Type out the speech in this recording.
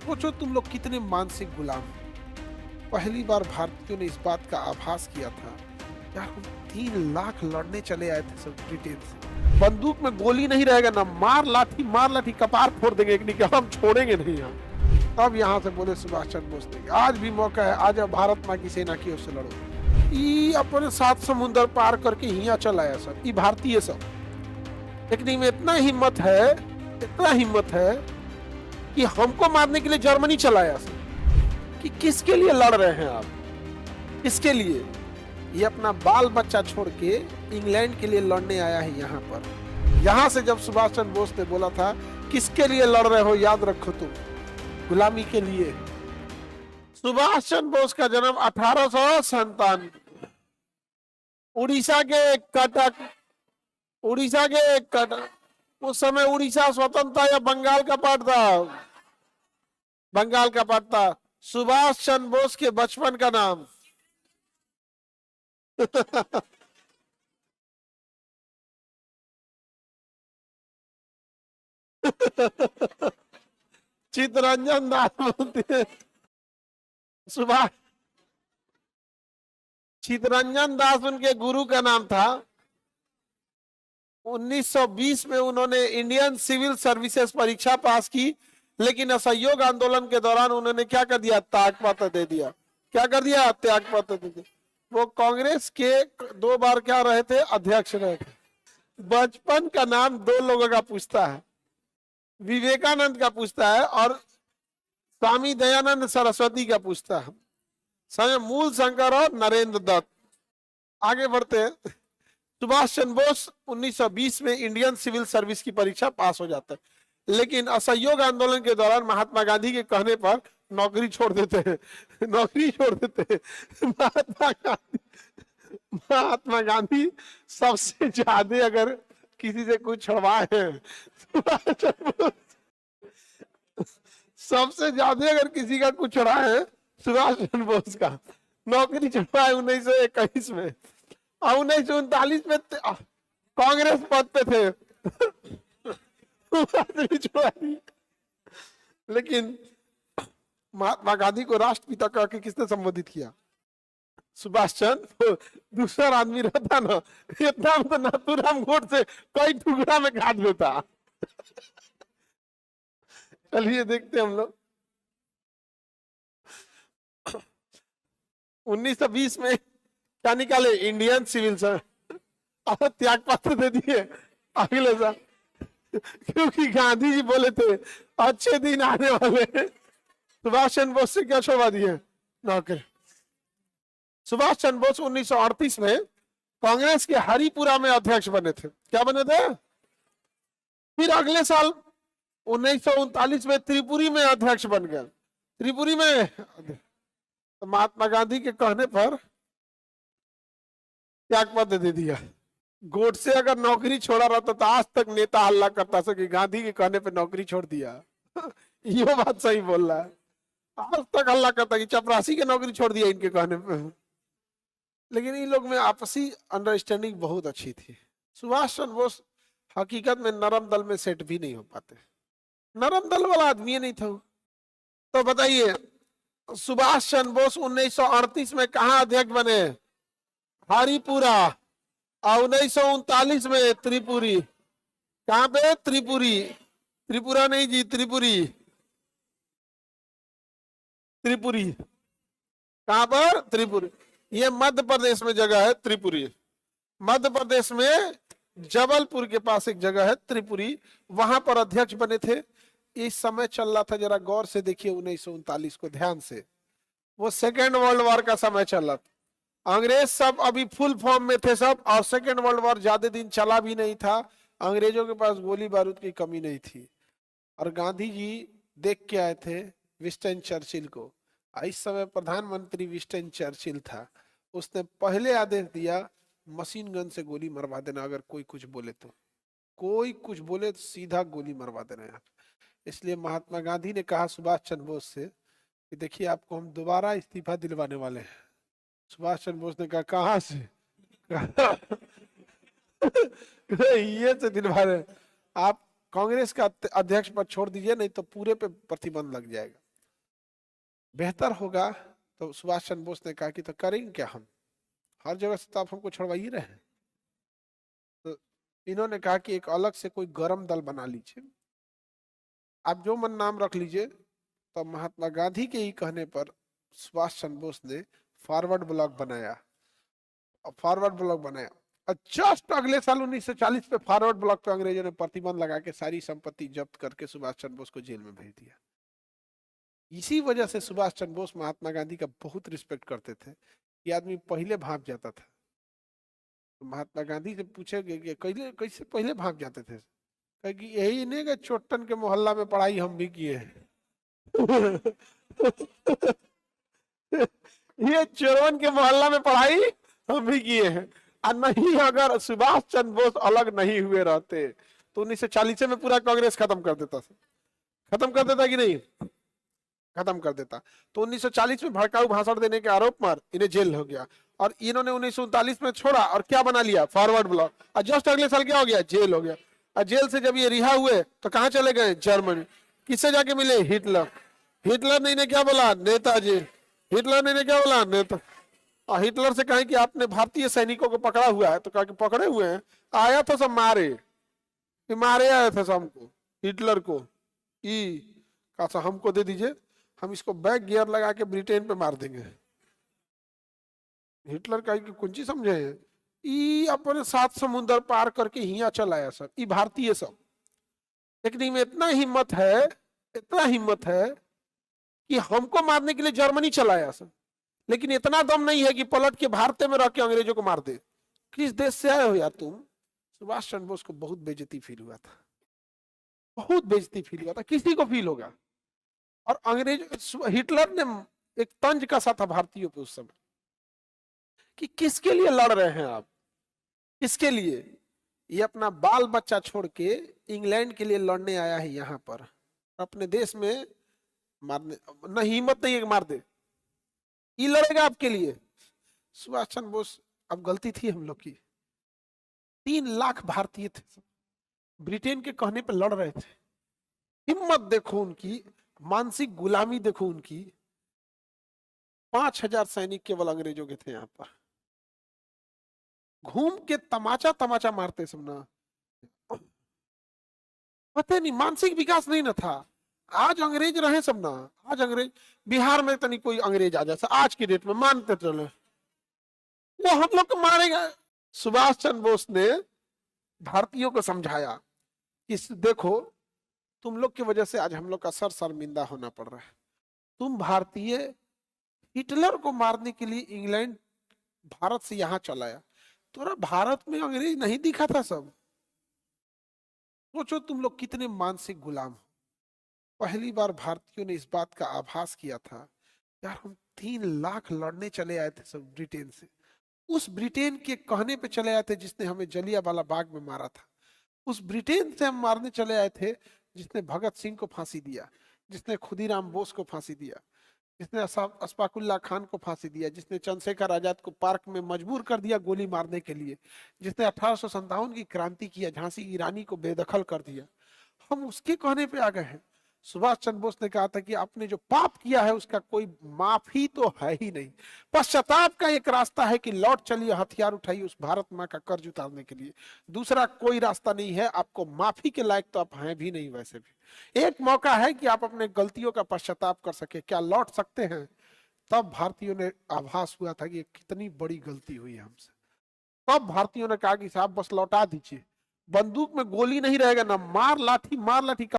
सोचो तुम लोग कितने मानसिक गुलाम हो। पहली बार भारतीयों ने इस बात का आभास किया था, यार हम 3 लाख लड़ने चले आए थे सब ब्रिटेन से, बंदूक में गोली नहीं रहेगा ना, मार लाठी कपार फोड़ देंगे एक नहीं, हम छोड़ेंगे नहीं यहाँ। तब यहाँ से बोले सुभाष चंद्र बोस ने, आज भी मौका है, आज भारत माँ की सेना की ओर से लड़ो। ये अपने 7 समुंदर पार करके यहाँ चल आया सब, ये भारतीय सब। लेकिन इनमें इतना हिम्मत है कि हमको मारने के लिए जर्मनी चलाया सब। कि किसके लिए लड़ रहे हैं आप, किसके लिए? ये अपना बाल बच्चा छोड़ के इंग्लैंड के लिए लड़ने आया है यहाँ पर। यहाँ से जब सुभाष चंद्र बोस ने बोला था, किसके लिए लड़ रहे हो, याद रखो तुम, गुलामी के लिए। सुभाष चंद्र बोस का जन्म 1857, उड़ीसा के कटक। उस समय उड़ीसा स्वतंत्र था या बंगाल का पार्ट था? बंगाल का पार्ट था। सुभाष चंद्र बोस के बचपन का नाम चित्तरंजन दास बोलते हैं। सुभाष चित्तरंजन दास उनके गुरु का नाम था। 1920 में उन्होंने इंडियन सिविल सर्विसेज परीक्षा पास की, लेकिन असहयोग आंदोलन के दौरान उन्होंने क्या कर दिया, त्यागपत्र दे दिया। क्या कर दिया? त्यागपत्र दे दिया। वो कांग्रेस के 2 बार क्या रहे थे, अध्यक्ष रहे थे। बचपन का नाम 2 लोगों का पूछता है, विवेकानंद का पूछता है और स्वामी दयानंद सरस्वती का पूछता है, मूल शंकर और नरेंद्र दत्त। आगे बढ़ते हैं। सुभाष चंद्र बोस 1920 में इंडियन सिविल सर्विस की परीक्षा पास हो जाता है, लेकिन असहयोग आंदोलन के दौरान महात्मा गांधी के कहने पर नौकरी छोड़ देते हैं। महात्मा गांधी सबसे ज्यादा अगर किसी से कुछ छुड़वाए हैं, सबसे ज्यादा अगर किसी का कुछ छुड़ाए हैं सुभाष चंद्र बोस का। नौकरी छुड़वाए 1921 में और 1939 में कांग्रेस पद पे थे। लेकिन महात्मा गांधी को राष्ट्रपिता कह के किसने संबोधित किया? सुभाष चंद्र। दूसरा आदमी रहता ना, इतना तो नाथूराम गोडसे कई टुकड़ा में काट देता। चलिए देखते हम लोग। 1920 में क्या निकाले? इंडियन सिविल सर्विस, और त्याग पत्र दे दिए अगले साल, क्योंकि गांधी जी बोले थे अच्छे दिन आने वाले हैं। सुभाष चंद्र बोस से क्या छुड़वा दिए? नौकरी। सुभाष चंद्र बोस 1938 में कांग्रेस के हरिपुरा में अध्यक्ष बने थे। क्या बने थे? फिर अगले साल 1939 में त्रिपुरी में अध्यक्ष बन गए। त्रिपुरी में तो महात्मा गांधी के कहने पर त्यागपत्र दे दिया। गोडसे अगर नौकरी छोड़ा रहता तो आज तक नेता हल्ला करता था कि गांधी के कहने पे नौकरी छोड़ दिया। ये बात सही बोल रहा है। आज तक हल्ला करता कि चपरासी के नौकरी छोड़ दिया इनके कहने पे। लेकिन इन लोग में आपसी अंडरस्टैंडिंग बहुत अच्छी थी। सुभाष चंद्र बोस हकीकत में नरम दल में सेट भी नहीं हो पाते, नरम दल वाला आदमी नहीं था। तो बताइए, सुभाष चंद्र बोस 1938 में कहा अध्यक्ष बने? हरिपुरा। और 1939 में त्रिपुरी। कहां पे? त्रिपुरी। त्रिपुरा नहीं जी, त्रिपुरी। त्रिपुरी कहां पर? त्रिपुरी। ये मध्य प्रदेश में जगह है त्रिपुरी। मध्य प्रदेश में जबलपुर के पास एक जगह है त्रिपुरी, वहां पर अध्यक्ष बने थे। इस समय चल रहा था, जरा गौर से देखिए 1939 को ध्यान से। वो सेकेंड वर्ल्ड वॉर का समय चल रहा था। अंग्रेज सब अभी फुल फॉर्म में थे सब, और सेकेंड वर्ल्ड वॉर ज्यादा दिन चला भी नहीं था। अंग्रेजों के पास गोली बारूद की कमी नहीं थी। और गांधी जी देख के आए थे विंस्टन चर्चिल को। इस समय प्रधानमंत्री विंस्टन चर्चिल था। उसने पहले आदेश दिया मशीन गन से गोली मरवा देना, अगर कोई कुछ बोले तो। कोई कुछ बोले तो सीधा गोली मरवा देना। इसलिए महात्मा गांधी ने कहा सुभाष चंद्र बोस से कि देखिए आपको हम दोबारा इस्तीफा दिलवाने वाले हैं। सुभाष चंद्र बोस ने कहा कहां से? ये से दिलवा रहे, आप कांग्रेस का अध्यक्ष पद छोड़ दीजिए, नहीं तो पूरे पे प्रतिबंध लग जाएगा। बेहतर होगा। तो सुभाष चंद्र बोस ने कहा कि तो करेंगे क्या, हम हर जगह से तो आप हमको छुड़वा ही रहे हैं। तो इन्होंने कहा कि एक अलग से कोई गरम दल बना लीजिए, आप जो मन नाम रख लीजिए। तो महात्मा गांधी के ही कहने पर सुभाष चंद्र बोस ने फॉरवर्ड ब्लॉक बनाया। फॉरवर्ड ब्लॉक बनाया और जस्ट अगले साल 1940 पे फॉरवर्ड ब्लॉक पे अंग्रेजों ने प्रतिबंध लगा के सारी संपत्ति जब्त करके सुभाष चंद्र बोस को जेल में भेज दिया। इसी वजह से सुभाष चंद्र बोस महात्मा गांधी का बहुत रिस्पेक्ट करते थे। ये आदमी पहले भाग जाता था, तो महात्मा गांधी से पूछेगे कि कैसे पहले भाग जाते थे, कि यही नहीं कि चोटन के मोहल्ला में पढ़ाई हम भी किए हैं। ये चोरवन के मोहल्ला में पढ़ाई हम भी किए हैं। और नहीं, अगर सुभाष चंद्र बोस अलग नहीं हुए रहते तो 1940 में पूरा कांग्रेस खत्म कर देता कि नहीं, खत्म कर देता। तो 1940 में भड़काऊ भाषण देने के आरोप पर इन्हें जेल हो गया और इन्होंने 1939 में छोड़ा और क्या बना लिया, फॉरवर्ड ब्लॉक। और जस्ट अगले साल क्या हो गया, जेल हो गया। और जेल से जब ये रिहा हुए तो कहां चले गए, जर्मनी। किससे जाके मिले, हिटलर। हिटलर ने इन्हें क्या बोला, नेताजी। हिटलर ने इन्हें क्या बोला, नेता। और हिटलर से कहा कि आपने भारतीय सैनिकों को पकड़ा हुआ है, तो कहा कि पकड़े हुए हैं, आया था सब मारे आया था सबको, हिटलर को कहा हमको दे दीजिए, हम इसको बैक गियर लगा के ब्रिटेन पे मार देंगे। हिटलर का कुंची समझे, अपने 7 समुद्र पार करके हिया चल आया सब, भारतीय सब। लेकिन इनमें इतना हिम्मत है कि हमको मारने के लिए जर्मनी चलाया सब, लेकिन इतना दम नहीं है कि पलट के भारत में रह के अंग्रेजों को मार दे। किस देश से आए हो यार तुम। सुभाष चंद्र बोस को बहुत बेइज्जती फील हुआ था, बहुत बेइज्जती फील हुआ था, किसी को फील होगा। और अंग्रेज, हिटलर ने एक तंज कसा था भारतीयों पे उस समय कि किसके लिए लड़ रहे हैं आप, किसके लिए। ये अपना बाल बच्चा छोड़ के इंग्लैंड के लिए लड़ने आया है यहाँ पर, अपने देश में मारने न हिम्मत नहीं है कि मार दे, ये लड़ेगा आपके लिए। सुभाष चंद्र बोस, अब गलती थी हम लोग की, 3 लाख भारतीय थे, ब्रिटेन के कहने पे लड़ रहे थे। हिम्मत देखो उनकी, मानसिक गुलामी देखो उनकी। 5000 सैनिक केवल अंग्रेजों के थे यहाँ पर, घूम के तमाचा मारते सब ना, पता नहीं मानसिक विकास नहीं ना था। आज अंग्रेज रहे सब ना, आज अंग्रेज बिहार में तो नहीं कोई अंग्रेज आ जाए आज की डेट में, मानते चले वो हम लोग को मारेगा। सुभाष चंद्र बोस ने भारतीयों को समझाया कि देखो तुम लोग की वजह से आज हम लोग का सर शर्मिंदा होना पड़ रहा है। तुम भारतीय हिटलर को मारने के लिए इंग्लैंड भारत से यहां चलाया, तोरा भारत में अंग्रेज नहीं दिखा था सब। सोचो तुम लोग कितने मानसिक गुलाम हो। पहली बार भारतीयों ने इस बात का आभास किया था, यार हम 3 लाख लड़ने चले आए थे सब ब्रिटेन से, उस ब्रिटेन के कहने पे चले आए थे जिसने हमें जलियांवाला बाग में मारा था, उस ब्रिटेन से हम मारने चले आए थे जिसने भगत सिंह को फांसी दिया, जिसने खुदीराम बोस को फांसी दिया, जिसने अशफाकुल्ला खान को फांसी दिया, जिसने चंद्रशेखर आजाद को पार्क में मजबूर कर दिया गोली मारने के लिए, जिसने 1857 की क्रांति किया, झांसी ईरानी को बेदखल कर दिया, हम उसके कहने पे आ गए हैं। सुभाष चंद्र बोस ने कहा था कि आपने जो पाप किया है उसका कोई माफी तो है ही नहीं। पश्चाताप का एक रास्ता है कि लौट चलिए, हथियार उठाइए उस भारत माँ का कर्ज उतारने के लिए, दूसरा कोई रास्ता नहीं है। आपको माफी के लायक तो आप हैं भी नहीं, वैसे भी एक मौका है कि आप अपने गलतियों का पश्चाताप कर सके, क्या लौट सकते हैं। तब भारतीयों ने आभास हुआ था कि कितनी बड़ी गलती हुई है हमसे। तब भारतीयों ने कहा कि साहब बस लौटा दीजिए, बंदूक में गोली नहीं रहेगा ना, मार लाठी